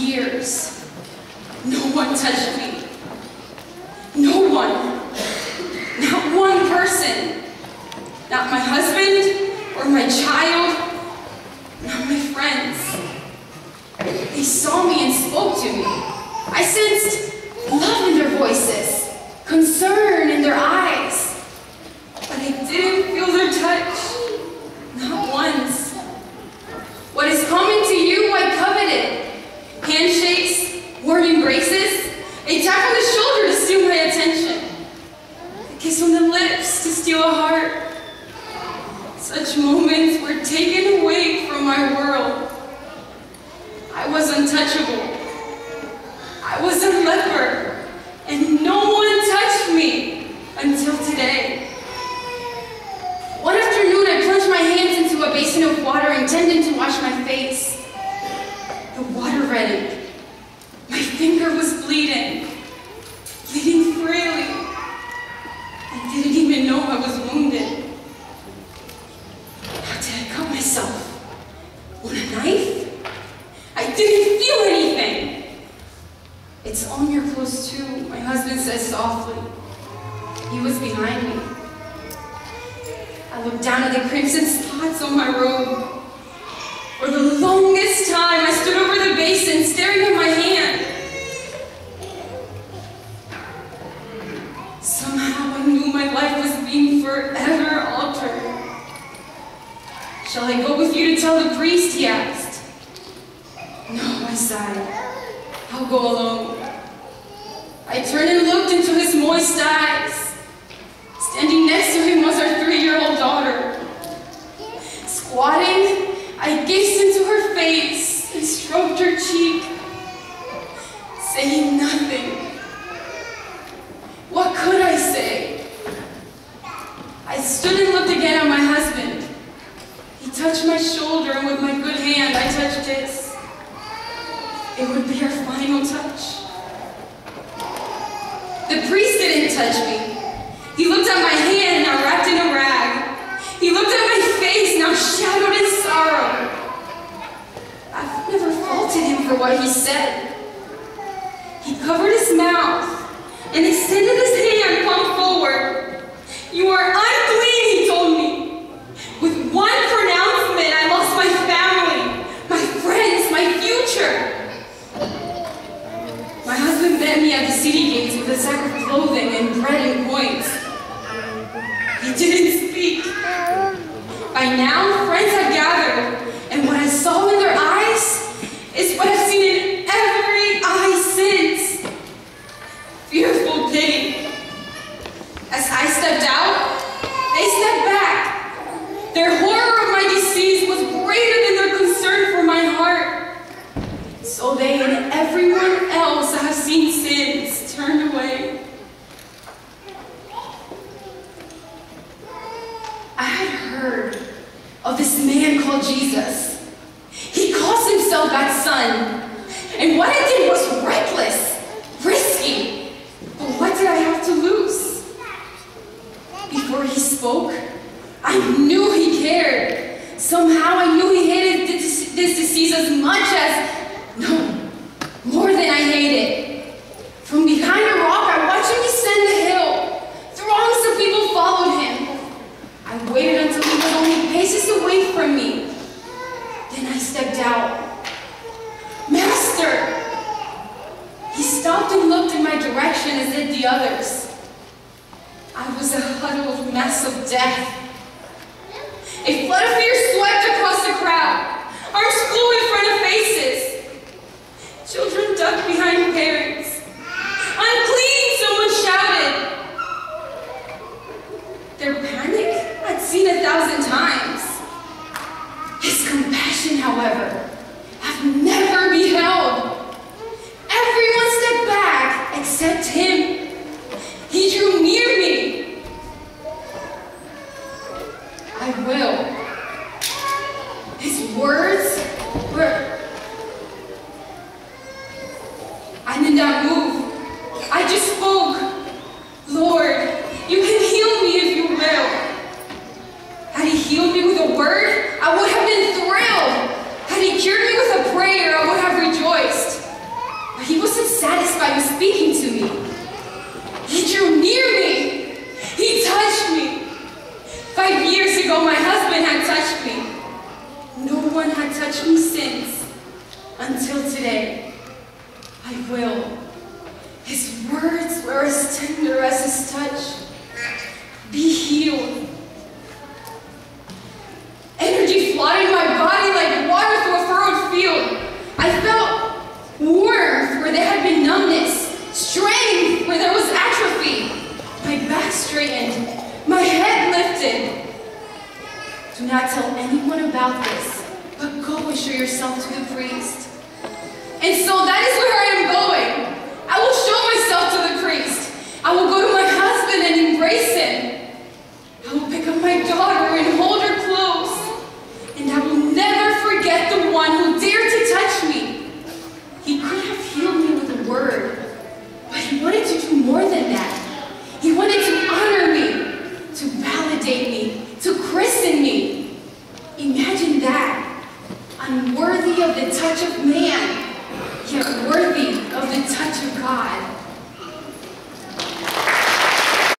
years, no one touched me. No one. Not one person. Not my husband or my child. Not my friends. They saw me and spoke to me. I sensed love in their voices, concern in their eyes. But I didn't feel their touch. Not once. What is common to you, I coveted. Handshakes, warm embraces, a tap on the shoulder to steal my attention, a kiss on the lips to steal a heart. Such moments were taken away from my world. I was untouchable. I was a leper, and no one touched me until today. One afternoon, I plunged my hands into a basin of water intending to wash my face. The water reddened. My finger was bleeding freely. I didn't even know I was wounded. How did I cut myself? With a knife? I didn't feel anything. It's on your clothes too, my husband says softly. He was behind me. I looked down at the crimson spots on my robe. For the longest time, I stood over the basin, staring at my hand. Somehow I knew my life was being forever altered. Shall I go with you to tell the priest, he asked. No, I sighed. I'll go alone. I turned and looked into his moist eyes. Standing next to him was our 3-year-old daughter. Squatting, I gazed into her face and stroked her cheek, saying nothing. What could I say? I stood and looked again at my husband. He touched my shoulder, and with my good hand, I touched his. It would be our final touch. The priest didn't touch me. He looked at my hand, now wrapped in a rag. He looked at my face, now shadowed in sorrow. I've never faulted him for what he said. He covered his mouth and extended his hand, palm forward. You are unclean, he told me. With one pronouncement, I lost my family, my friends, my future. My husband met me at the city gates with a sack of clothing and bread and coins. He didn't speak. By now, friends had gathered, and what I saw in their eyes is what I've seen in every eye since. Fearful pity. As I stepped out, they stepped back. Their horror of my disease was greater than their concern for my heart. So they and everyone else I have seen since turned away. I had heard of this man called Jesus. He calls himself God's son. And what I did was reckless, risky. But what did I have to lose? Before he spoke, I knew he cared. Somehow I knew he hated this disease as much as, no, more than I hated. From behind a rock, I watched him descend the hill. Throngs of people followed him. I waited until he was only paces away from me. Then I stepped out. Master! He stopped and looked in my direction as did the others. I was a huddled mess of death. A flood of fear swept across the crowd. Arms flew in front of faces. Children ducked behind parents. Unclean, someone shouted. Their panic I'd seen 1,000 times. His compassion, however, I've never beheld. Everyone stepped back except him. He drew near me. I will. His words were... I did not move. I just spoke. Lord, you can heal me if you will. Had he healed me with a word, I would have been thrilled. Had he cured me with a prayer, I would have rejoiced. touched me since, until today. I will. His words were as tender as his touch. Be healed. Energy flooded my body like water through a furrowed field. I felt warmth where there had been numbness, strength where there was atrophy. My back straightened, my head lifted. Do not tell anyone about this, but go and show yourself to the priest. And so that is where I am going. I will show myself to the priest. I will go to my husband and embrace him. I will pick up my daughter and hold her close. And I will never forget the one who dared to touch me. He could have healed me with a word, but he wanted to do more than that. He wanted to honor me, to validate me, to christen me. Imagine that. Unworthy of the touch of man.